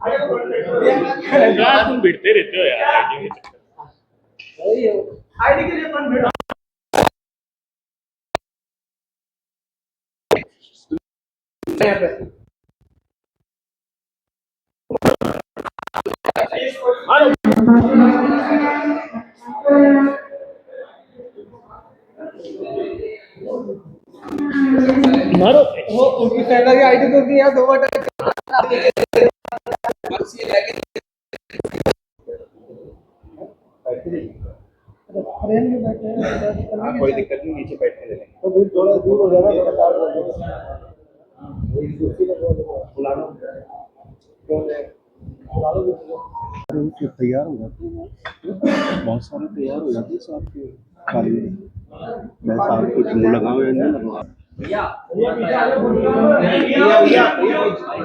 यार तुम भिड़ते रहते हो यार आईडी के चक्कर। आईडी के लिए कौन भिड़ा? मारो वो उनकी सेना की आईडी तो दिया 2 बार कोई दिक्कत नहीं, नीचे बैठने देंगे तो फिर थोड़ा दूर हो जाएगा, थोड़ा चार्ज हो जाएगा। तैयार हो जाते हैं, बहुत सारे तैयार हो जाते हैं साहब के खाली मैं साहब कुछ मुँह लगाओ या नहीं लगाओ।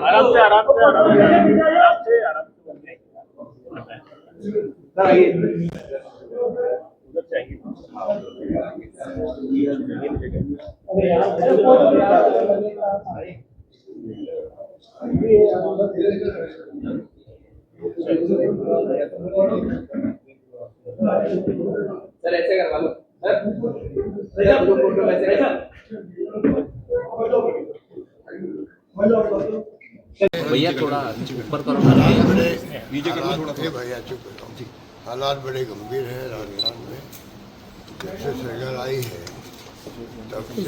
आराम से आराम से आराम से आराम सर ऐसे करवा लो सर फोटो वैसे भैया थोड़ा ऊपर करो भैया चुप करो। हालात बड़े गंभीर हैं राजस्थान में। जब से सरकार आई है तब से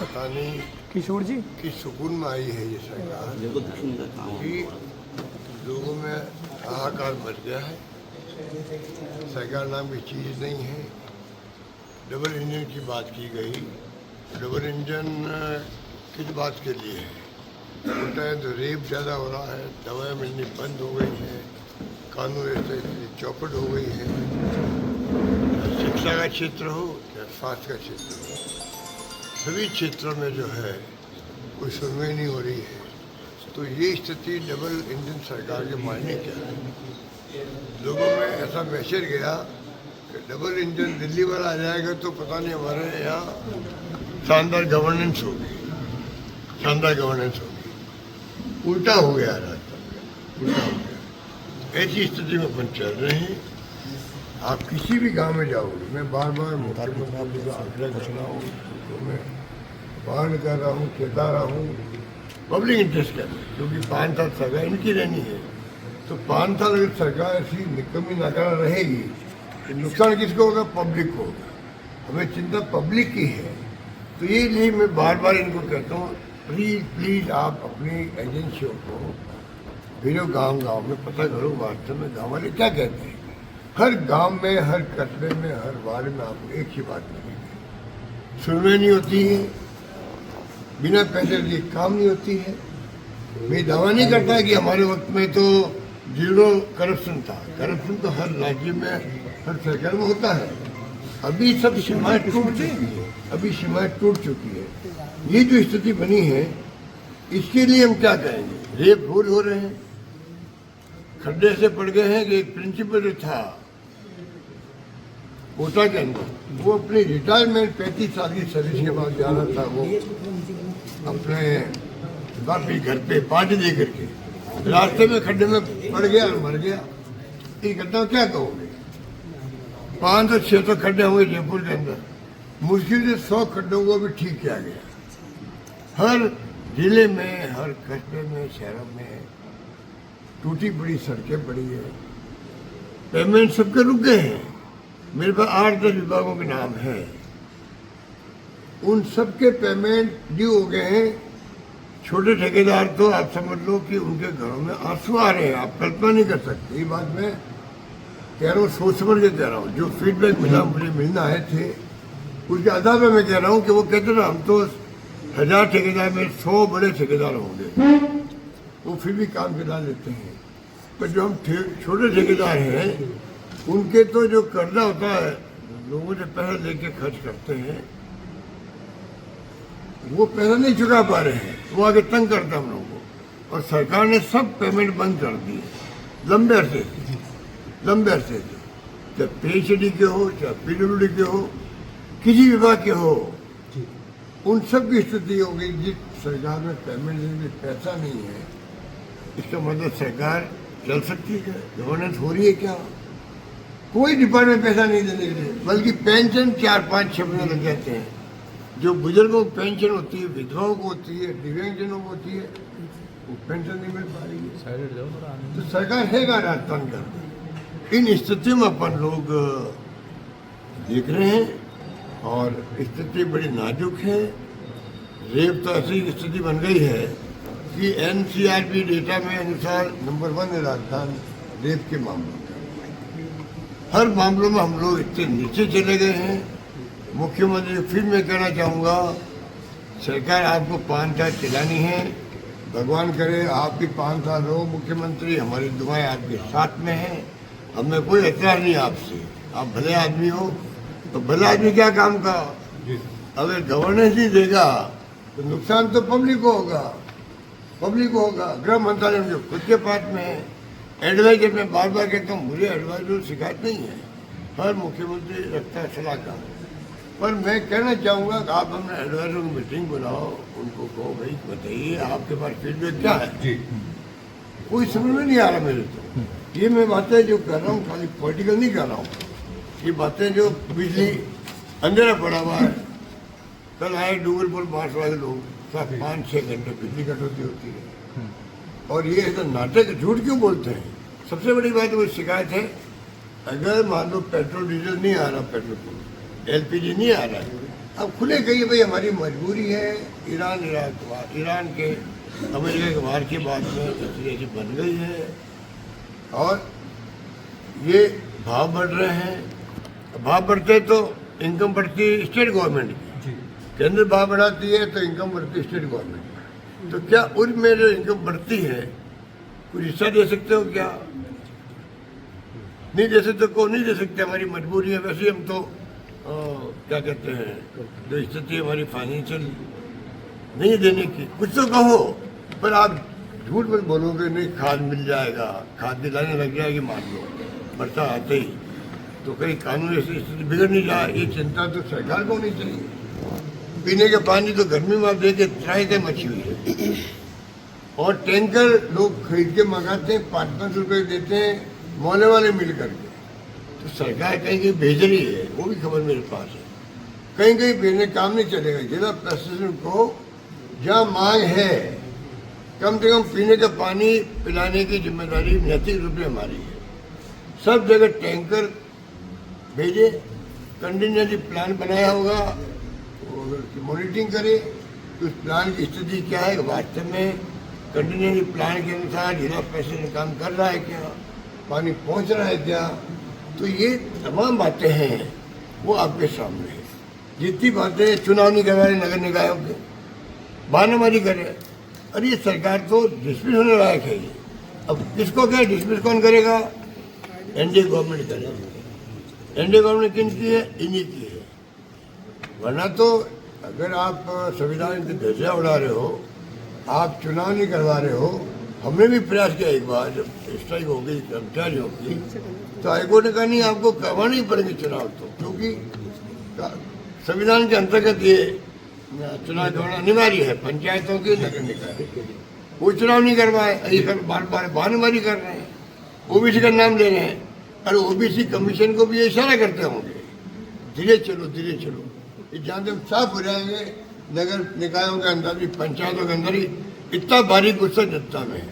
पता नहीं किशोर जी किस सुकून में आई है ये सरकार कि लोगों में हाहाकार मच गया है। सरकार नाम की चीज़ नहीं है। डबल इंजन की बात की गई। डबल इंजन किस बात के लिए है? उल्टा है तो रेप ज़्यादा हो रहा है, दवाएं मिलनी बंद हो गई हैं, कानून ऐसे चौपट हो गई है। शिक्षा का क्षेत्र हो या स्वास्थ्य का क्षेत्र हो, सभी क्षेत्रों में जो है कोई सुनवाई नहीं हो रही है। तो ये स्थिति डबल इंजन सरकार के मायने क्या है? लोगों में ऐसा मैसेज गया कि डबल इंजन दिल्ली वाला आ जाएगा तो पता नहीं हमारे यहाँ शानदार गवर्नेंस होगी, शानदार गवर्नेंस होगी। उल्टा हो गया राजस्थान में, उल्टा हो गया। ऐसी स्थिति में अपन चल रहे हैं। आप किसी भी गांव में जाओगे, मैं बार बार मुख्यमंत्री का आग्रह कर रहा हूँ, तो मैं वार्न कर रहा हूँ, चेता रहा हूँ, पब्लिक इंटरेस्ट कर रहे, क्योंकि 5 साल सरकार इनकी रहनी है। तो 5 साल अगर सरकार ऐसी निकम्मी नाकारा रहेगी तो नुकसान किसको होगा? पब्लिक को होगा। हमें चिंता पब्लिक की है। तो ये लिए मैं बार बार इनको कहता हूँ, प्लीज़ आप अपनी एजेंसियों को भेजो गांव में, पता करो वास्तव में गांव वाले क्या कहते हैं। हर गांव में, हर कस्बे में, हर वार्ड में आपको एक ही बात मिलेगी, सुनवाई नहीं होती है, बिना पैसे लिए काम नहीं होती है। मैं दावा नहीं करता कि हमारे वक्त में तो 0 करप्शन था। करप्शन तो हर राज्य में, हर सरकार में होता है। अभी सब सीमाएं टूट चुकी है, अभी सीमाएं टूट चुकी है। ये जो स्थिति बनी है, इसके लिए हम क्या करेंगे? रेप हो रहे हैं, खड्डे से पड़ गए हैं कि एक प्रिंसिपल जो था कोटा के अंदर, वो अपनी रिटायरमेंट 35 साल की सर्विस के बाद जा रहा था, वो अपने बापी घर पे पार्टी दे करके रास्ते में खड्डे में पड़ गया और मर गया। ये घटना क्या कहोगे? 500-600 खड्डे होंगे जयपुर के अंदर, मुश्किल से 100 खड्डों को भी ठीक किया गया। हर जिले में, हर कस्बे में, शहरों में टूटी पड़ी सड़कें पड़ी है, पेमेंट सबके रुक गए हैं। मेरे पास 8-10 विभागों के नाम है, उन सबके पेमेंट ड्यू हो गए हैं। छोटे ठेकेदार तो आप समझ लो कि उनके घरों में आंसू आ रहे हैं, आप कल्पना नहीं कर सकते। ये बात मैं कह रहा हूँ, सोच समझ के कह रहा हूँ। जो फीडबैक मिला, मुझे मिलना आए थे, उसके आधार पर मैं कह रहा हूँ कि वो कहते ना, हम तो 1000 ठेकेदार में 100 बड़े ठेकेदार होंगे, वो फिर भी काम चला लेते हैं। पर जो हम छोटे ठेकेदार हैं, उनके तो जो कर्जा होता है, लोगों से पैसा लेके खर्च करते हैं, वो पैसा नहीं चुका पा रहे हैं, वो आगे तंग करता हम लोगों को। और सरकार ने सब पेमेंट बंद कर दी है, लंबे अरसे से, चाहे PhD के हो, चाहे PWD के हो, किसी विभाग के हो, उन सब की स्थिति हो गई। जिस सरकार में पेमेंट देने में पैसा नहीं है, इसका मतलब सरकार चल सकती है, गवर्नेंस हो रही है क्या? कोई डिपार्टमेंट पैसा नहीं देने के लिए, बल्कि पेंशन 4-5-6 महीने लग जाते हैं। जो बुजुर्गों को पेंशन होती है, विधवाओं को होती है, दिव्यांगजनों को होती है, वो पेंशन नहीं मिल पा रही है। तो सरकार है कहाँ राजस्थान का? इन स्थितियों में अपन लोग देख रहे हैं और स्थिति बड़ी नाजुक है। रेप तो ऐसी स्थिति बन गई है कि NCRB डेटा में अनुसार नंबर 1 है राजस्थान रेप के मामलों में। हर मामलों में हम लोग इतने नीचे चले गए हैं। मुख्यमंत्री फिर मैं कहना चाहूँगा, सरकार आपको 5 साल चलानी है। भगवान करे आप भी 5 साल रहो मुख्यमंत्री, हमारी दुआएं आपके साथ में हैं। हमें कोई एतराज नहीं आपसे, आप भले आदमी हो। तो भले आदमी क्या काम का? अगर गवर्नेंस नहीं देगा तो नुकसान तो पब्लिक को होगा, पब्लिक को होगा। गृह मंत्रालय जो खुद के पास में है, एडवाइजर में बार बार कहता हूँ, मुझे एडवाइजर शिकायत नहीं है, हर मुख्यमंत्री रखता है सलाहकार। पर मैं कहना चाहूँगा कि आप अपने एडवाइजर की मीटिंग बुलाओ, उनको कहो भाई बताइए आपके पास फीडबैक क्या है जी। कोई समझ में नहीं आ रहा मेरे तो। ये मैं बातें जो कर रहा हूँ खाली पॉलिटिकल नहीं कर रहा हूँ, ये बातें जो बिजली अंधेरा पड़ा हुआ है। कल आए डूंगरपुर बांस वाले लोग, 5-6 घंटे बिजली कटौती होती है। और ये ऐसा नाटक झूठ क्यों बोलते हैं? सबसे बड़ी बात वो शिकायत है, अगर मान लो पेट्रोल डीजल नहीं आ रहा, पेट्रोल LPG नहीं आ रहा है, अब खुले कहिए भाई हमारी मजबूरी है। ईरान के अमेरिका के वार के बाद में स्थिति ऐसी बन गई है और ये भाव बढ़ रहे हैं। भाव बढ़ते तो इनकम बढ़ती है स्टेट गवर्नमेंट की, केंद्र भाव बढ़ाती है तो इनकम बढ़ती है स्टेट गवर्नमेंट। तो क्या उनमें जो इनकम बढ़ती है कुछ हिस्सा दे सकते हो क्या? नहीं दे सकते, को नहीं दे सकते, हमारी मजबूरी है। वैसे हम तो क्या कहते हैं, जो स्थिति हमारी फाइनेंशियल नहीं देने की, कुछ तो कहो। पर आप झूठ मत बोलोगे नहीं खाद मिल जाएगा, खाद दिलाने लग जाएगी मान लो बरसात आते ही, तो कहीं कानून ऐसी स्थिति बिगड़ नहीं जाए, ये चिंता तो सरकार को होनी चाहिए। पीने का पानी तो गर्मी में आप देखे त्राही मची हुई है और टैंकर लोग खरीद के मंगाते हैं, 500 रुपये देते हैं मोहल्ले वाले मिल करके। तो सरकार कहीं कहीं भेज रही है, वो भी खबर मेरे पास है। कहीं कहीं भेजने काम नहीं चलेगा। जिला प्रशासन को जहाँ मांग है, कम से कम पीने का पानी पिलाने की जिम्मेदारी नैतिक रूप से हमारी है। सब जगह टैंकर भेजे, कंटिन्यूसली प्लान बनाया होगा, मॉनिटरिंग करे कि उस प्लान की स्थिति क्या है, वास्तव में कंटिन्यूसली प्लान के अनुसार जिला प्रशासन काम कर रहा है क्या, पानी पहुंच रहा है क्या। तो ये तमाम बातें हैं वो आपके सामने है। जितनी बातें चुनाव नहीं करवा रहे नगर निकायों के, बहानाबाजी कर रहे, अरे ये सरकार तो डिसमिस होने लायक है। ये अब किसको क्या डिसमिस कौन करेगा? एनडीए गवर्नमेंट करेगी। एनडीए गवर्नमेंट किन की है? इन्हीं की है। वरना तो अगर आप संविधान के ध्वजा उड़ा रहे हो, आप चुनाव नहीं करवा रहे हो। हमने भी प्रयास किया एक बार, जब स्ट्राइक हो गई कर्मचारियों की, तो हाईकोर्ट ने कहा नहीं आपको करवाना ही पड़ेंगे चुनाव, तो क्योंकि संविधान के अंतर्गत ये चुनाव करवाना अनिवार्य है। पंचायतों के नगर निकाय वो चुनाव नहीं करवाए, बार बार बहानेबाजी कर रहे हैं, ओबीसी का नाम ले रहे हैं। अरे ओबीसी कमीशन को भी ये इशारा करते होंगे, धीरे चलो धीरे चलो। ये जहाँ तक साफ हो जाएंगे नगर निकायों के अंदर भी, पंचायतों के अंदर ही इतना भारी गुस्सा जनता में है।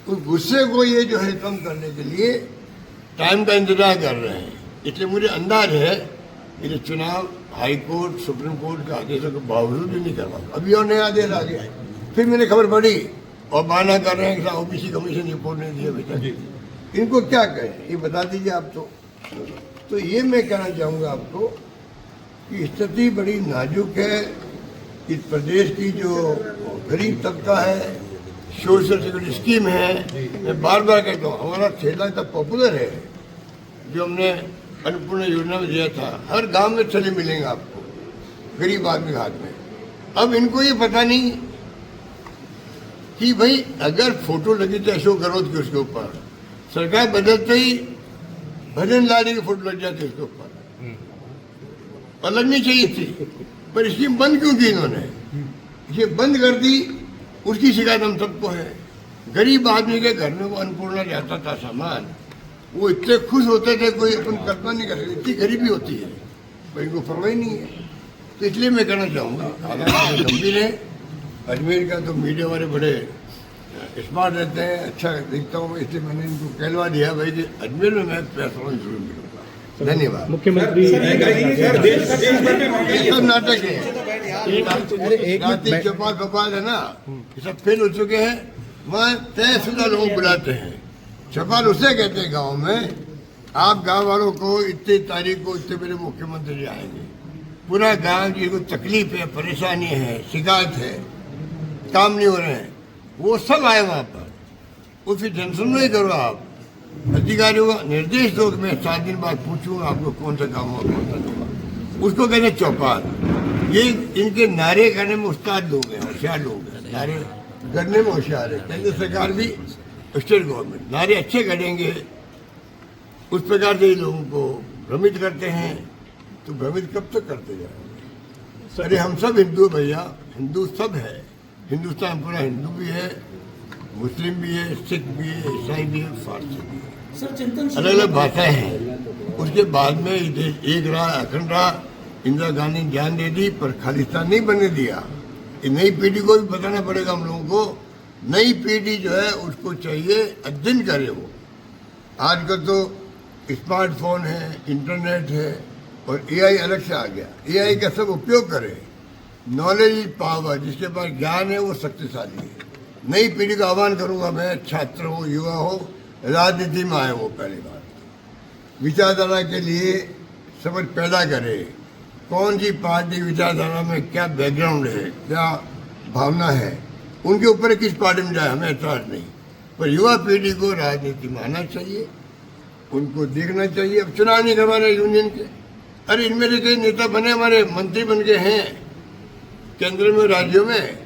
उस गुस्से को ये जो है कम करने के लिए टाइम का इंतजार कर रहे हैं। इसलिए मुझे अंदाज है कि चुनाव हाई कोर्ट सुप्रीम कोर्ट के आदेशों के बावजूद भी नहीं करवा। अभी और नया आदेश आ गया, फिर मैंने खबर पड़ी और बहाना कर रहे हैं कि ओबीसी कमीशन रिपोर्ट नहीं दिया बेटा। इनको क्या कहें ये बता दीजिए आप। तो ये मैं कहना चाहूँगा आपको कि स्थिति बड़ी नाजुक है। इस प्रदेश की जो गरीब तबका है, सोशल सिक्योरिटी स्कीम है, मैं बार बार कहता हूँ हमारा ठेला इतना पॉपुलर है जो हमने अन्नपूर्णा योजना में दिया था। हर गांव में ठेले मिलेंगे आपको गरीब आदमी के हाथ में। अब इनको ये पता नहीं कि भाई अगर फोटो लगी थी अशोक गहलोत की उसके ऊपर, सरकार बदलते ही भजन लाल की फोटो लग जाती उसके ऊपर, और लगनी चाहिए थी। पर स्कीम बंद क्यों की इन्होंने? ये बंद कर दी, उसकी शिकायत हम सबको है। गरीब आदमी के घर में वो अन्नपूर्णा जाता था सामान, वो इतने खुश होते थे, कोई अपन कल्पना नहीं कर सकते, इतनी गरीबी होती है, पर इनको परवाह ही नहीं है। तो इसलिए मैं कहना चाहूँगा, हालांकि गंभीर है, अजमेर का तो मीडिया वाले बड़े स्मार्ट रहते हैं, अच्छा दिखता हूँ, इसलिए मैंने इनको कहलवा दिया भाई कि अजमेर में मैं फैसला जरूर मिलूंगा। धन्यवाद। मुख्यमंत्री ये सब नाटक है, चौपाल कपाल है ना, ये सब फेल हो चुके हैं। वहाँ तयशुदा लोग बुलाते हैं, चौपाल उसे कहते हैं गाँव में, आप गाँव वालों को इतनी तारीख को इतने बड़े मुख्यमंत्री जी आएंगे, पूरा गाँव जिनको तकलीफ है, परेशानी है, शिकायत है, काम नहीं हो रहे हैं, वो सब आए वहाँ पर। उसकी टेंशन नहीं करो आप, अधिकारियों का निर्देश दो कि मैं 7 दिन बाद पूछूंगा आपको कौन सा काम होगा, कौन सा नहीं होगा। उसको कहते हैं चौपाल। ये इनके नारे करने में उस्ताद लोग हैं, होशियार लोग हैं, नारे करने में होशियार है। केंद्र सरकार भी, स्टेट गवर्नमेंट नारे अच्छे करेंगे, उस प्रकार से लोगों को भ्रमित करते हैं, तो भ्रमित कब तक करते जाएंगे? अरे हम सब हिंदू भैया, हिंदू सब है, हिंदुस्तान पूरा हिंदू भी है, मुस्लिम भी है, सिख भी है, ईसाई भी है, फारसी भी है, अलग अलग भाषाएं हैं। उसके बाद में ये देश एक रहा, अखंड रहा। इंदिरा गांधी ने जान दे दी, पर खालिस्तान नहीं बनने दिया। ये नई पीढ़ी को भी बताना पड़ेगा हम लोगों को। नई पीढ़ी जो है उसको चाहिए अध्ययन करे वो। आजकल तो स्मार्टफोन है, इंटरनेट है, और एआई अलग से आ गया। एआई का सब उपयोग करे। नॉलेज इज पावर, जिसके पास ज्ञान है वो शक्तिशाली है। नई पीढ़ी का आह्वान करूंगा मैं, छात्र हो, युवा हो, राजनीति में आए वो। पहली बात विचारधारा के लिए समझ पैदा करे, कौन सी पार्टी विचारधारा में क्या बैकग्राउंड है, क्या भावना है, उनके ऊपर किस पार्टी में जाए हमें एतराज नहीं, पर युवा पीढ़ी को राजनीति में आना चाहिए, उनको देखना चाहिए। अब चुनाव नहीं करवा रहे यूनियन के, अरे इनमें से कई नेता बने, हमारे मंत्री बन गए हैं केंद्र में, राज्यों में,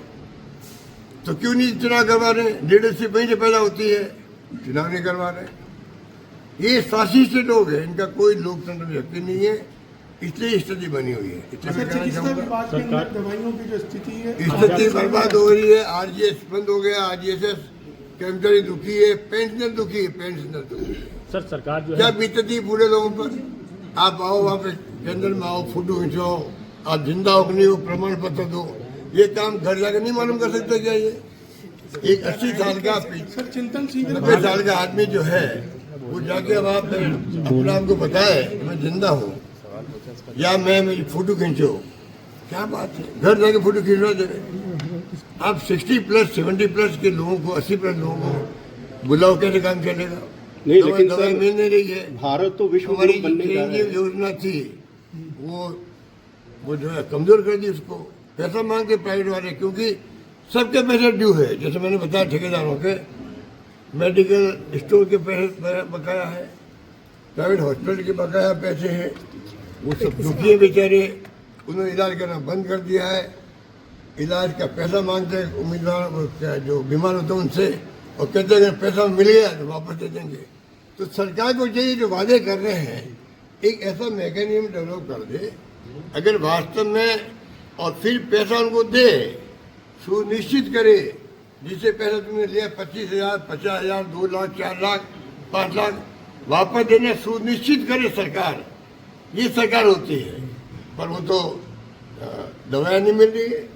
तो क्यों नहीं चुनाव करवा रहे? लीडरशिप वहीं से पैदा होती है, चुनाव नहीं करवा रहे। ये साजिश से लोग हैं, इनका कोई लोकतंत्र में यकीन नहीं है, इसलिए स्थिति बनी हुई है। दवाइयों की जो स्थिति है, स्थिति बर्बाद हो रही है। आरजीएस बंद हो गया, आरजीएस कर्मचारी दुखी है, पेंशनर दुखी है, पेंशनर दुखी है। सर सरकार जो क्या है बीतती पूरे लोगों पर? आप आओ वहाँ पे केंद्र में आओ, फोटो खिंचवाओ, आप जिंदा हो नहीं हो प्रमाण पत्र दो, ये काम घर जाकर नहीं मालूम कर सकते क्या? ये एक 80 साल का, 90 साल का आदमी जो है वो जाके अब आप अपना आपको बताए मैं जिंदा हूँ या मैं मेरी फोटो खींचो, क्या बात है? घर जाके फोटो खींचवा देवे। आप 60 प्लस 70 प्लस के लोगों को, 80 प्लस लोगों को बुलाओ, कैसे काम चलेगा? नहीं, लेकिन दवाई मिल नहीं रही है। भारत तो विश्व हमारी गुरु बनने जा रहा है। योजना थी वो जो है कमजोर कर दी उसको। पैसा मांगते प्राइवेट वाले, क्योंकि सबके पैसे ड्यू है। जैसे मैंने बताया ठेकेदारों के, मेडिकल स्टोर के पैसे बकाया है, प्राइवेट हॉस्पिटल के बकाया पैसे हैं, वो सब दुखी है बेचारे, उन्होंने इलाज करना बंद कर दिया है। इलाज का पैसा मांगते हैं उम्मीदवार जो बीमार होते हैं उनसे, और कहते हैं पैसा मिल गया तो वापस दे देंगे। तो सरकार को चाहिए जो वादे कर रहे हैं, एक ऐसा मैकेनिज्म डेवलप कर दे, अगर वास्तव में, और फिर पैसा उनको दे, सुनिश्चित करे, जिससे पैसा तुमने लिया 25,000, 50,000, 2 लाख, 4 लाख, 5 लाख वापस देने सुनिश्चित करे सरकार। ये सरकार होती है। पर वो तो दवाएं नहीं मिल रही है,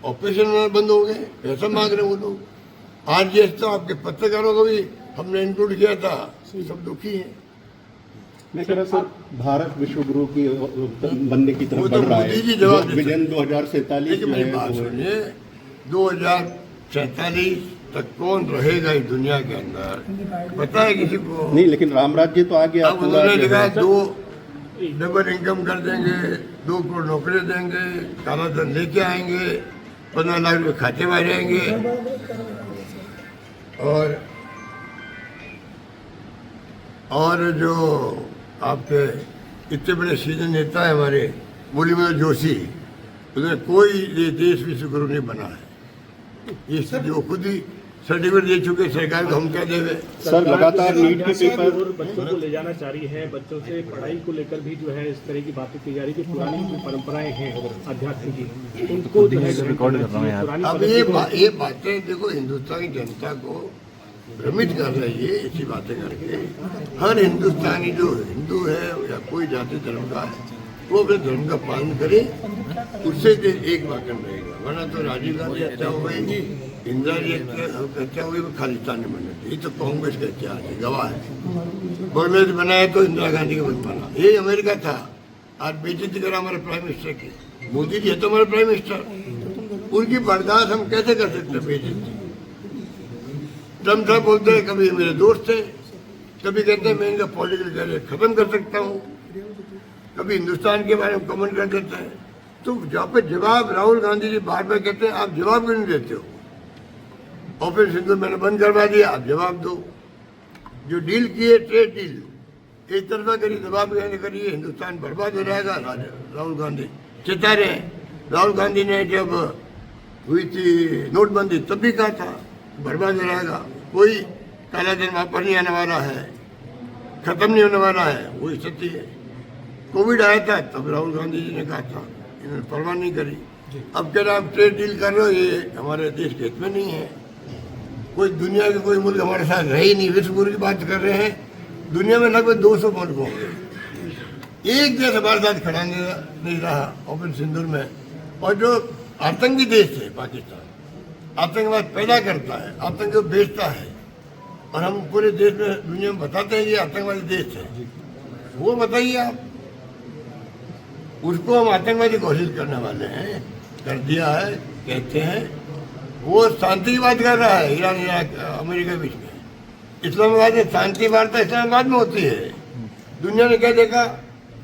ऑपरेशन बंद हो गए, पैसा मांग रहे वो लोग। आरजीएस तो आपके पत्रकारों को भी हमने इंक्लूड किया था, सब दुखी हैं। मैं कह रहा सर, भारत विश्व गुरु की बनने की तरफ वो बढ़ तो रहा मोदी जी है। जवाब देते विजन 2047 लेकिन जो मेरी है बात वो है। सुनिए, 2047 तक कौन रहेगा इस दुनिया के अंदर, पता है किसी को? नहीं, लेकिन राम राज्य तो आ गया अब पूरा उन्होंने जो कहा है। 2 डबल इनकम कर देंगे, 2 करोड़ नौकरी देंगे, काला धन लेके आएंगे, 15 लाख रुपये खाते में रहेंगे। और जो आपके इतने बड़े सीनियर नेता है हमारे, मुरली मनोहर जोशी, उन्होंने कोई ये देश विश्व गुरु नहीं बना है। ये स्थिति वो खुद ही सर्टिफिकेट दे चुके सरकार को, हम क्या देवे। सर लगातार नीट के पेपर और बच्चों को ले जाना चाह रही है, बच्चों से पढ़ाई को लेकर भी जो है इस तरह की बातें की जा रही है कि पुरानी जो परंपराएं हैं अध्यात्म की, उनको जो है पुरानी अब ये बातें देखो हिंदुस्तान की जनता को भ्रमित कर रही है ऐसी बातें करके। हर हिंदुस्तानी जो हिंदू है या कोई जाति धर्म का है वो अपने धर्म का पालन करे, उससे एक वाकन रहेगा। वरना तो राजीव गांधी हत्या हो गई, इंदिरा जी हत्या हो गई, वो खालिस्तान में बने थे। ये तो कांग्रेस का इतिहास है, गवाह है। बांग्लादेश बनाया तो इंदिरा गांधी के वक्त बना, ये अमेरिका था। आज बेइज्जती करा हमारे प्राइम मिनिस्टर की, मोदी जी है तो हमारे प्राइम मिनिस्टर, उनकी बर्दाश्त हम कैसे कर सकते हैं बेइज्जती। ट्रम्प साहब बोलते हैं कभी मेरे दोस्त थे, कभी कहते हैं मैं इनका पॉलिटिकल करियर खत्म कर सकता हूँ, कभी हिंदुस्तान के बारे में कमेंट कर देते हैं। तो जहाँ पे जवाब राहुल गांधी जी बार बार कहते हैं आप जवाब क्यों नहीं देते हो। ऑपरेशन सिंधु मैंने बंद करवा दिया, आप जवाब दो। जो डील किए ट्रेड डील एक तरफा करिए, दबाव करिए, हिंदुस्तान बर्बाद हो जाएगा। राहुल गांधी चेता रहे हैं। राहुल गांधी ने जब हुई थी नोटबंदी तब भी कहा था बर्बाद हो जाएगा, कोई काला धन वापस नहीं आने वाला है, खत्म नहीं होने वाला है। वही सत्य है। कोविड आया था तब राहुल गांधी जी ने कहा था, इन्होंने परवाह नहीं करी। अब कह रहे आप ट्रेड डील कर रहे हो, ये हमारे देश के हित में नहीं है। कोई दुनिया के कोई मुल्क हमारे साथ रहे ही नहीं, विश्व गुरु की बात कर रहे हैं। दुनिया में लगभग 200 मुल्क होंगे, एक देश हमारे साथ खड़ा नहीं रहा ऑपरेशन सिंधु में। और जो आतंकी देश है पाकिस्तान, आतंकवाद पैदा करता है, आतंक को बेचता है, और हम पूरे देश में दुनिया में बताते हैं कि आतंकवादी देश है। वो बताइए आप, उसको हम आतंकवादी घोषित करने वाले हैं, कर दिया है कहते हैं। वो शांति की बात कर रहा है ईरान इराक अमेरिका के बीच में। इस्लामाबाद में शांति वार्ता इस्लामाबाद में होती है। दुनिया ने क्या देखा,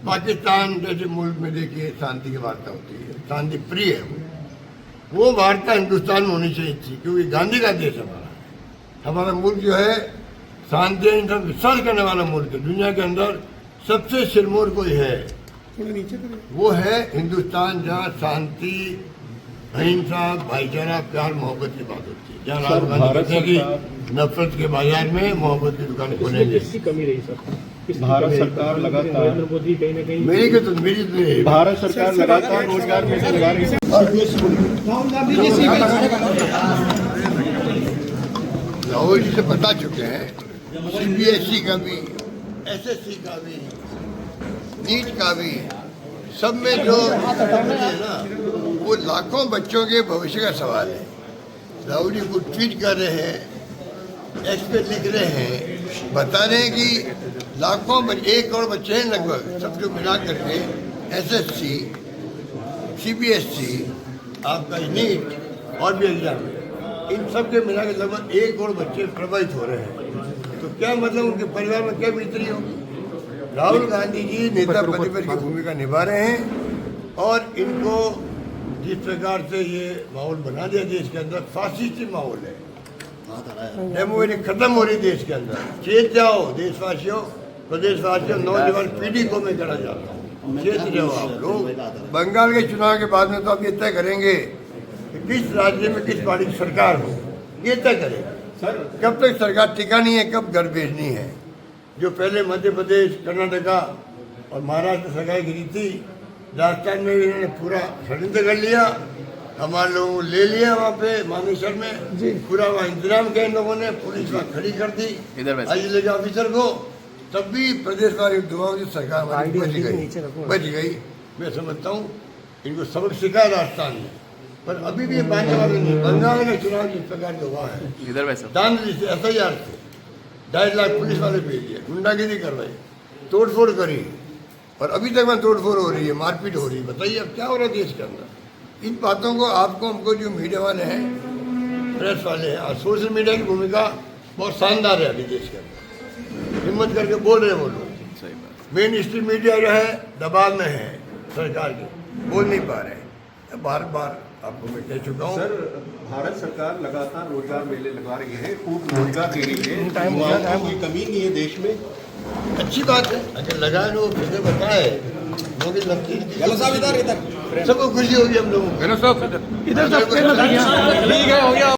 पाकिस्तान जैसे मुल्क में देखिए शांति की वार्ता होती है, शांति प्रिय है वो वार्ता हिंदुस्तान में होनी चाहिए थी, क्योंकि गांधी का देश हमारा मुल्क जो है शांति इंसान विश्वास करने वाला मुल्क है। दुनिया के अंदर सबसे सिरमौर कोई है वो है हिंदुस्तान, जहाँ शांति अहिंसा भाईचारा प्यार मोहब्बत की बात होती है। जहाँ राहुल गांधी की नफरत के बाजार में मोहब्बत की दुकान खोलेंगे। किसकी कमी रही सर? भारत सरकार लगातार नरेंद्र मोदी कहीं ना कहीं मेरी भारत सरकार लगातार रोजगार मेले लगा रही है। राहुल जी से बता चुके हैं, CBSE का भी, SSC का भी, नीट का भी, सब में जो है ना वो लाखों बच्चों के भविष्य का सवाल है। राहुल जी को ट्वीट कर रहे हैं, एक्स पे लिख रहे हैं, बता रहे हैं कि लाखों 1 करोड़ बच्चे हैं लगभग, सब जो मिला करके SSC, CBSE, आपका नीट और भी एग्जाम है, इन सब के मिला के लगभग 1 करोड़ बच्चे प्रभावित हो रहे हैं। तो क्या मतलब उनके परिवार में क्या बीतरी होगी। राहुल गांधी जी नेता प्रतिपक्ष की भूमिका निभा रहे हैं, और इनको जिस प्रकार से ये माहौल बना दिया देश के अंदर, फासिस्टी माहौल है, डेमोक्रेसी खत्म हो रही देश के अंदर। चेत जाओ देशवासियों, प्रदेशवासियों, नौजवान पीढ़ी को मैं कहना चाहता हूँ, चेत जाओ आप लोग। बंगाल के चुनाव के बाद में तो आप ये तय करेंगे कि किस राज्य में किस पार्टी की सरकार हो, ये तय करेंगे। कब तक सरकार टिकानी है, कब घर भेजनी है। जो पहले मध्य प्रदेश, कर्नाटका और महाराष्ट्र सरकार गिरी थी, राजस्थान में इन्होंने पूरा षड्यंत्र कर लिया, हमारे लोगों को ले लिया वहाँ पे मानेसर में, पूरा वहाँ इंतजाम किया इन लोगों ने, पुलिस वहाँ खड़ी कर दी आईजी ऑफिसर को। तब भी प्रदेश वाली दुआओं से सरकार हमारी बच गई। मैं समझता हूँ इनको सबक सिखाया राजस्थान में, पर अभी भी मानने वाले नहीं। बंगाल का चुनाव जिस प्रकार का हुआ है, दानली से SIR से 2.5 लाख पुलिस वाले भेज दिए, गुंडागिरी करवाई, तोड़फोड़ करी, और अभी तक वहाँ तोड़फोड़ हो रही है, मारपीट हो रही है। बताइए अब क्या हो रहा है देश के अंदर। इन बातों को आपको हमको जो मीडिया वाले हैं, प्रेस वाले हैं, और सोशल मीडिया की भूमिका बहुत शानदार है अभी देश के अंदर। हिम्मत करके बोल रहे हैं वो लोग। मेन स्ट्रीम मीडिया जो है दबाव में है सरकार के, बोल नहीं पा रहे। बार बार आपको मैं कह चुका हूँ। सर भारत सरकार लगातार रोजगार मेले लगा रही है, खूब रोजगार दे रही है, युवाओं की कोई कमी नहीं है देश में। अच्छी बात है, अगर लगाए लोग फिर बताए लोग लगती सबको खुशी होगी हम लोगों को। इधर